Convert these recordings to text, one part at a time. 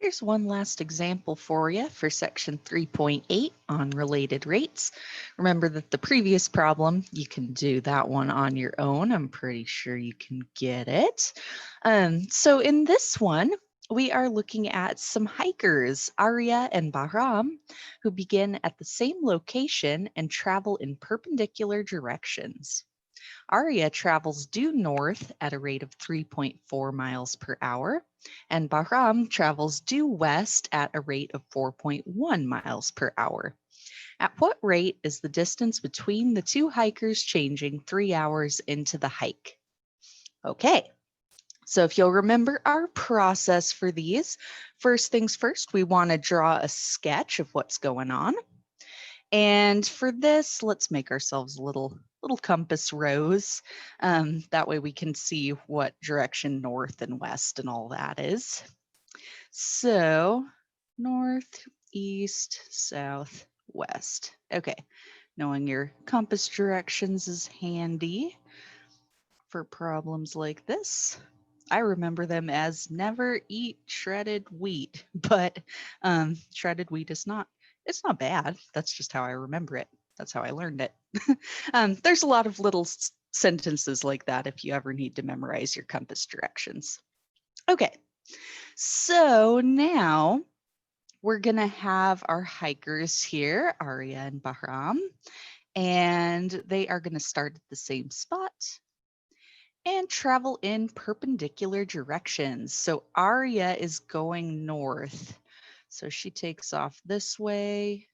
Here's one last example for you for section 3.8 on related rates. Remember that the previous problem, you can do that one on your own. I'm pretty sure you can get it. So in this one, we are looking at some hikers, Arya and Bahram, who begin at the same location and travel in perpendicular directions. Arya travels due north at a rate of 3.4 miles per hour, and Bahram travels due west at a rate of 4.1 miles per hour. At what rate is the distance between the two hikers changing 3 hours into the hike? Okay, so if you'll remember our process for these, first things first, we want to draw a sketch of what's going on. And for this, let's make ourselves little compass rose. That way we can see what direction north and west and all that is. So north, east, south, west. Okay, knowing your compass directions is handy for problems like this. I remember them as never eat shredded wheat, but shredded wheat is not, it's not bad. That's just how I remember it. That's how I learned it. There's a lot of little sentences like that if you ever need to memorize your compass directions. Okay, so now we're gonna have our hikers here, Arya and Bahram, and they are gonna start at the same spot and travel in perpendicular directions. So Arya is going north. So she takes off this way.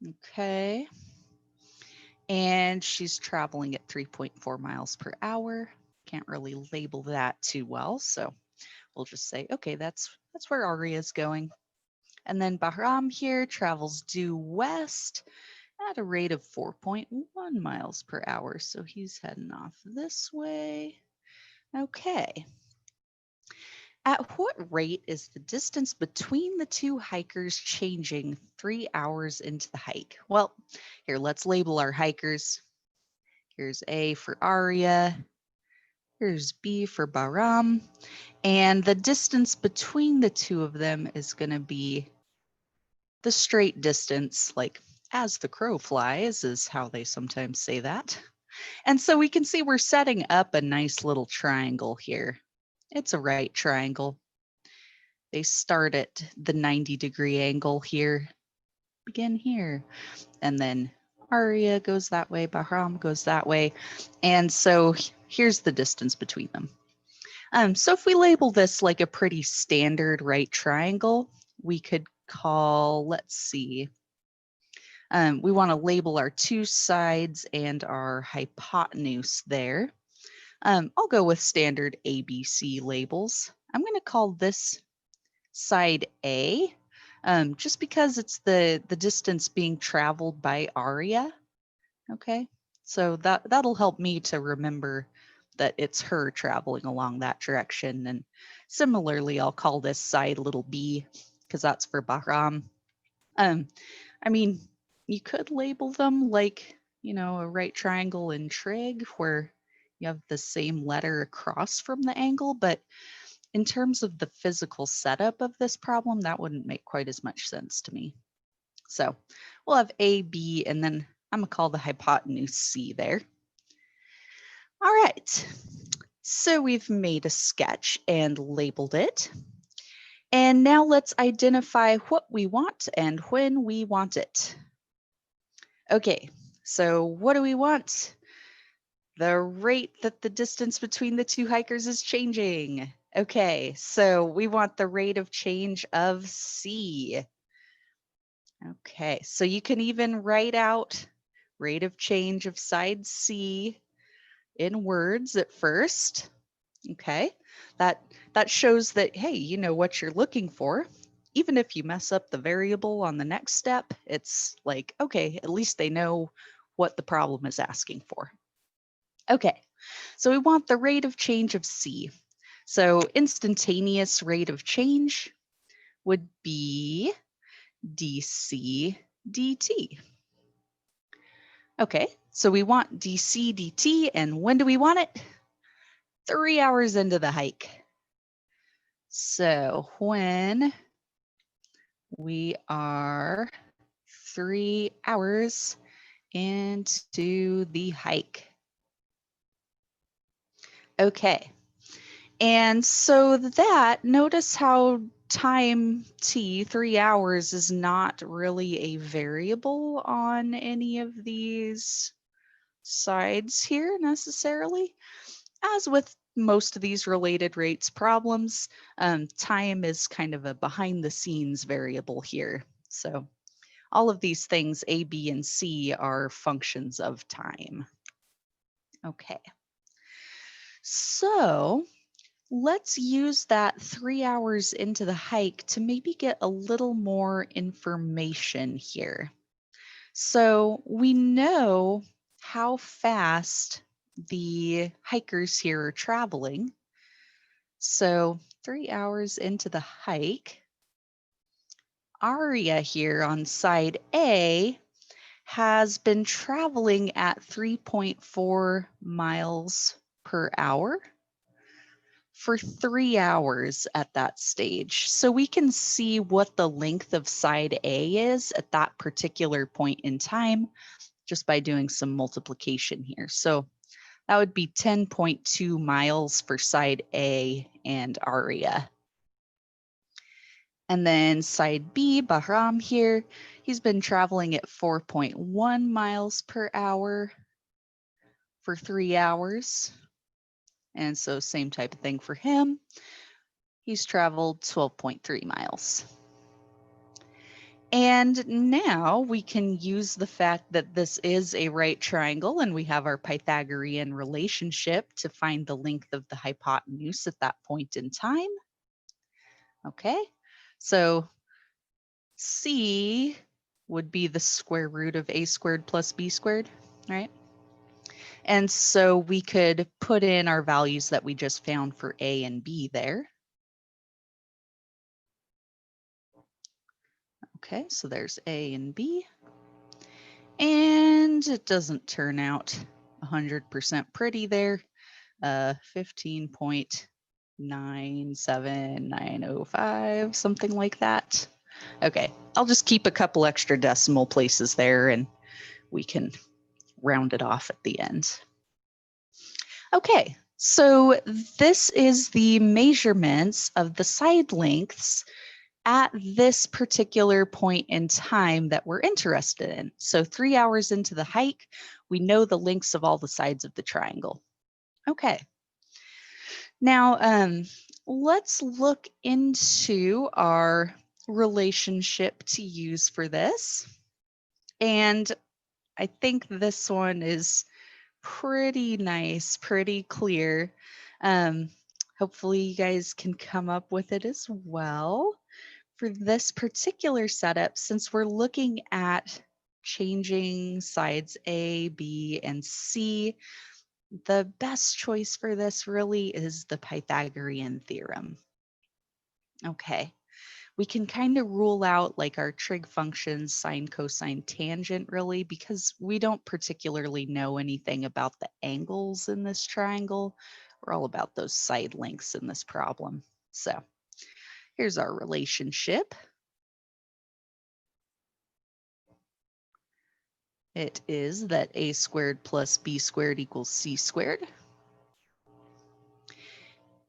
Okay. And she's traveling at 3.4 miles per hour. Can't really label that too well. So we'll just say, okay, that's where Arya is going. And then Bahram here travels due west at a rate of 4.1 miles per hour. So he's heading off this way. Okay. At what rate is the distance between the two hikers changing 3 hours into the hike? Well, here, let's label our hikers. Here's A for Arya. Here's B for Bahram. And the distance between the two of them is going to be the straight distance, like as the crow flies, is how they sometimes say that. And so we can see we're setting up a nice little triangle here. It's a right triangle. They start at the 90-degree angle here, begin here, and then Arya goes that way, Bahram goes that way. And so here's the distance between them. So if we label this like a pretty standard right triangle, we could call, let's see, we want to label our two sides and our hypotenuse there. I'll go with standard ABC labels. I'm going to call this side A, just because it's the distance being traveled by Arya. Okay, so that'll help me to remember that it's her traveling along that direction. And similarly, I'll call this side little b because that's for Bahram. I mean, you could label them like, a right triangle in trig where you have the same letter across from the angle, but in terms of the physical setup of this problem, that wouldn't make quite as much sense to me. So we'll have A, B, and then I'm gonna call the hypotenuse C there. All right, so we've made a sketch and labeled it. And now let's identify what we want and when we want it. Okay, so what do we want? The rate that the distance between the two hikers is changing. Okay, so we want the rate of change of C. Okay, so you can even write out rate of change of side C in words at first. Okay, that shows that, hey, you know what you're looking for. Even if you mess up the variable on the next step, it's like, okay, at least they know what the problem is asking for. Okay, so we want the rate of change of C. So instantaneous rate of change would be dc dt. Okay, so we want dc dt, and when do we want it? 3 hours into the hike. So when we are 3 hours into the hike. Okay. And so that, notice how time t, 3 hours, is not really a variable on any of these sides here necessarily. As with most of these related rates problems, time is kind of a behind the scenes variable here. So all of these things, A, B, and C, are functions of time. Okay. So let's use that 3 hours into the hike to maybe get a little more information here. So we know how fast the hikers here are traveling. So 3 hours into the hike, Aria here on side A has been traveling at 3.4 miles per hour for 3 hours at that stage. So we can see what the length of side A is at that particular point in time just by doing some multiplication here. So that would be 10.2 miles for side A and Aria. And then side B, Bahram here, he's been traveling at 4.1 miles per hour for 3 hours. And so same type of thing for him. He's traveled 12.3 miles. And now we can use the fact that this is a right triangle and we have our Pythagorean relationship to find the length of the hypotenuse at that point in time. Okay, so C would be the square root of A squared plus B squared, right? And so we could put in our values that we just found for A and B there. Okay, so there's A and B. And it doesn't turn out 100% pretty there. 15.97905, something like that. Okay, I'll just keep a couple extra decimal places there and we can round it off at the end. Okay, so this is the measurements of the side lengths at this particular point in time that we're interested in. So 3 hours into the hike, we know the lengths of all the sides of the triangle. Okay. Now, let's look into our relationship to use for this. And I think this one is pretty nice, pretty clear. Hopefully you guys can come up with it as well. For this particular setup, since we're looking at changing sides A, B, and C, the best choice for this really is the Pythagorean theorem. Okay, we can kind of rule out like our trig functions, sine, cosine, tangent really, because we don't particularly know anything about the angles in this triangle. We're all about those side lengths in this problem. So here's our relationship. It is that A squared plus B squared equals C squared.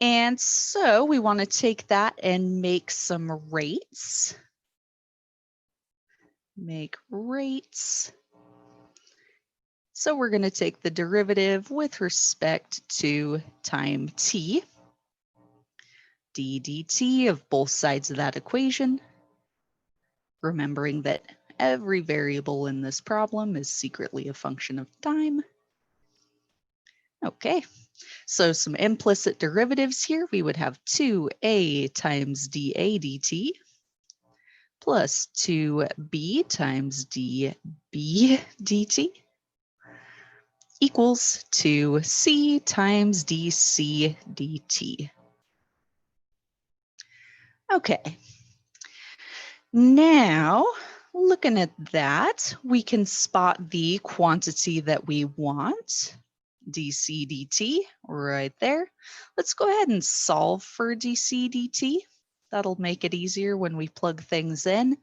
And so we want to take that and make some rates. Make rates. So we're going to take the derivative with respect to time t, d dt of both sides of that equation, remembering that every variable in this problem is secretly a function of time. Okay, so some implicit derivatives here. We would have 2a times dA dt plus 2b times dB dt equals 2c times dC dt. Okay, now looking at that, we can spot the quantity that we want. dc dt right there. Let's go ahead and solve for dc dt. That'll make it easier when we plug things in.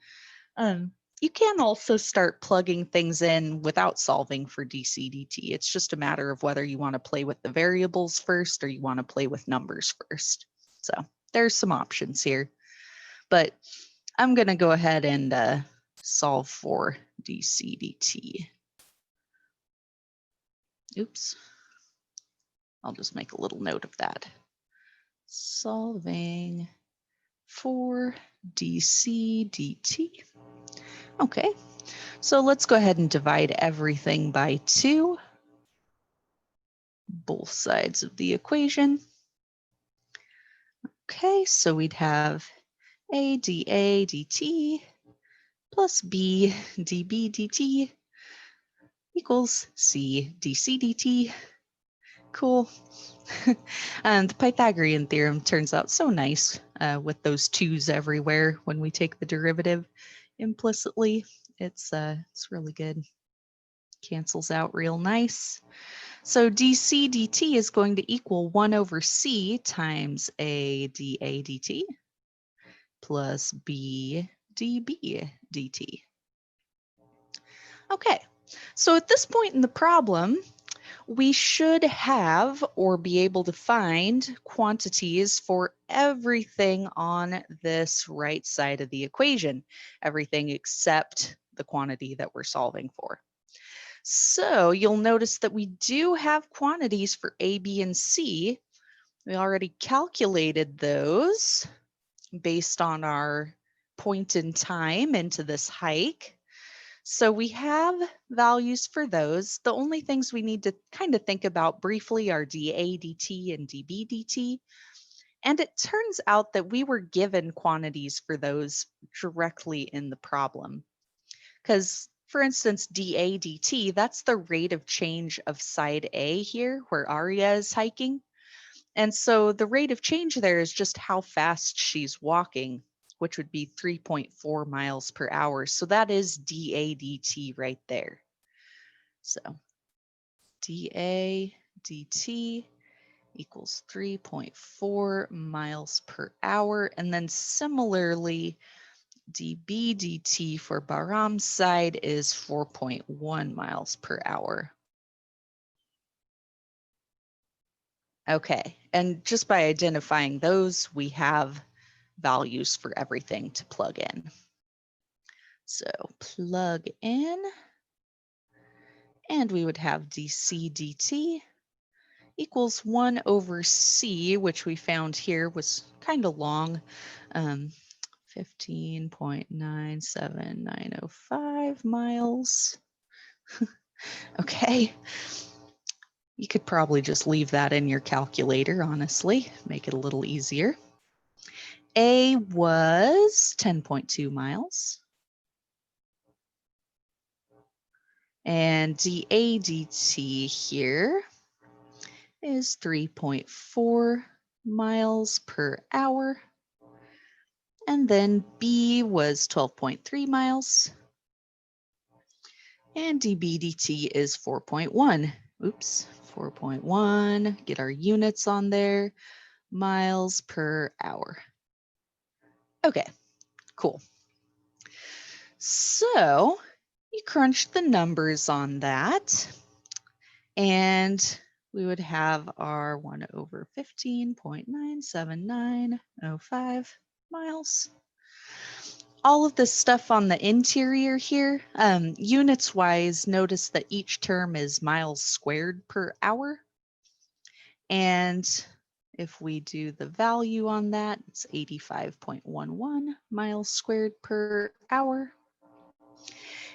You can also start plugging things in without solving for dc dt. It's just a matter of whether you want to play with the variables first or you want to play with numbers first. So there's some options here, but I'm going to go ahead and solve for dc dt. Oops. I'll just make a little note of that. Solving for dc dt. Okay, so let's go ahead and divide everything by 2. Both sides of the equation. Okay, so we'd have a dA dt plus b dB dt equals c dc dt. Cool. And the Pythagorean theorem turns out so nice with those 2's everywhere when we take the derivative implicitly. It's really good. Cancels out real nice. So dc dt is going to equal 1 over c times a dA dt plus b dB dt. Okay, so at this point in the problem, we should have or be able to find quantities for everything on this right side of the equation, everything except the quantity that we're solving for. So you'll notice that we do have quantities for A, B, and C. We already calculated those based on our point in time into this hike. So we have values for those. The only things we need to kind of think about briefly are dA dt and dB dt. And it turns out that we were given quantities for those directly in the problem. Because, for instance, dA dt, that's the rate of change of side A here, where Aria is hiking. And so the rate of change there is just how fast she's walking, which would be 3.4 miles per hour. So that is dA dt right there. So dA dt equals 3.4 miles per hour. And then similarly, dB dt for Bahram's side is 4.1 miles per hour. Okay, and just by identifying those, we have values for everything to plug in. So plug in, and we would have dc dt equals 1 over c, which we found here was kind of long, 15.97905 miles. Okay. You could probably just leave that in your calculator, honestly, make it a little easier. A was 10.2 miles. And dA dt here is 3.4 miles per hour. And then B was 12.3 miles. And dB dt is 4.1. Oops, 4.1. Get our units on there. Miles per hour. Okay, cool. So you crunch the numbers on that, and we would have our 1 over 15.97905 miles. All of this stuff on the interior here, units wise, notice that each term is miles squared per hour. And if we do the value on that, it's 85.11 miles squared per hour.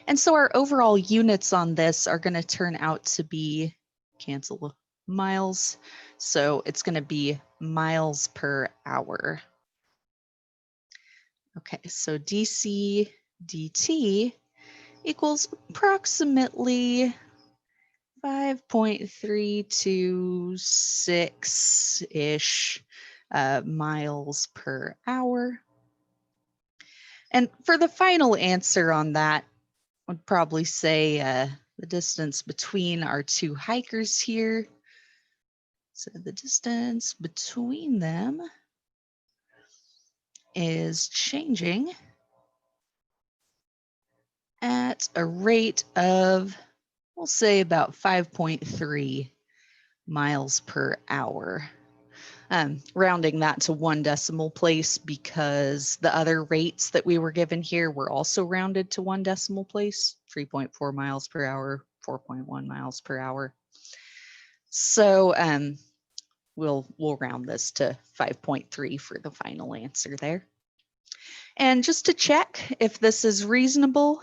And so our overall units on this are going to turn out to be, cancel miles, so it's going to be miles per hour. Okay, so dc dt equals approximately 5.326-ish miles per hour. And for the final answer on that, I'd probably say the distance between our two hikers here So the distance between them is changing at a rate of, we'll say about 5.3 miles per hour. Rounding that to 1 decimal place because the other rates that we were given here were also rounded to 1 decimal place, 3.4 miles per hour, 4.1 miles per hour. So we'll round this to 5.3 for the final answer there. And just to check if this is reasonable,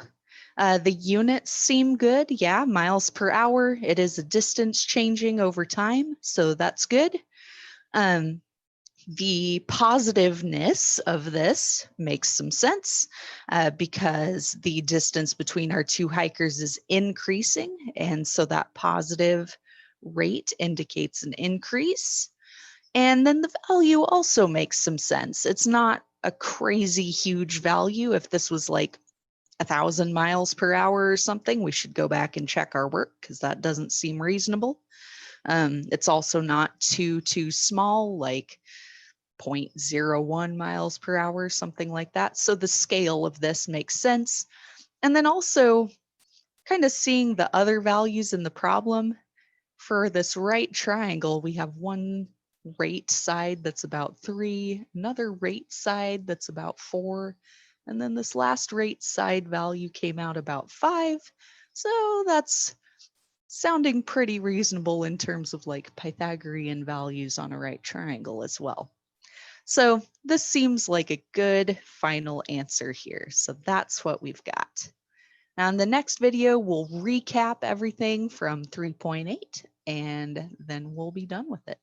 the units seem good. Yeah, miles per hour. It is a distance changing over time, so that's good. The positiveness of this makes some sense because the distance between our two hikers is increasing. And so that positive rate indicates an increase. And then the value also makes some sense. It's not a crazy huge value. If this was like 1,000 miles per hour or something, we should go back and check our work because that doesn't seem reasonable. It's also not too small, like 0.01 miles per hour, something like that. So the scale of this makes sense. And then also kind of seeing the other values in the problem. For this right triangle, we have one rate side that's about 3, another rate side that's about 4, and then this last rate side value came out about 5. So that's sounding pretty reasonable in terms of like Pythagorean values on a right triangle as well. So this seems like a good final answer here. So that's what we've got. Now in the next video, we'll recap everything from 3.8 and then we'll be done with it.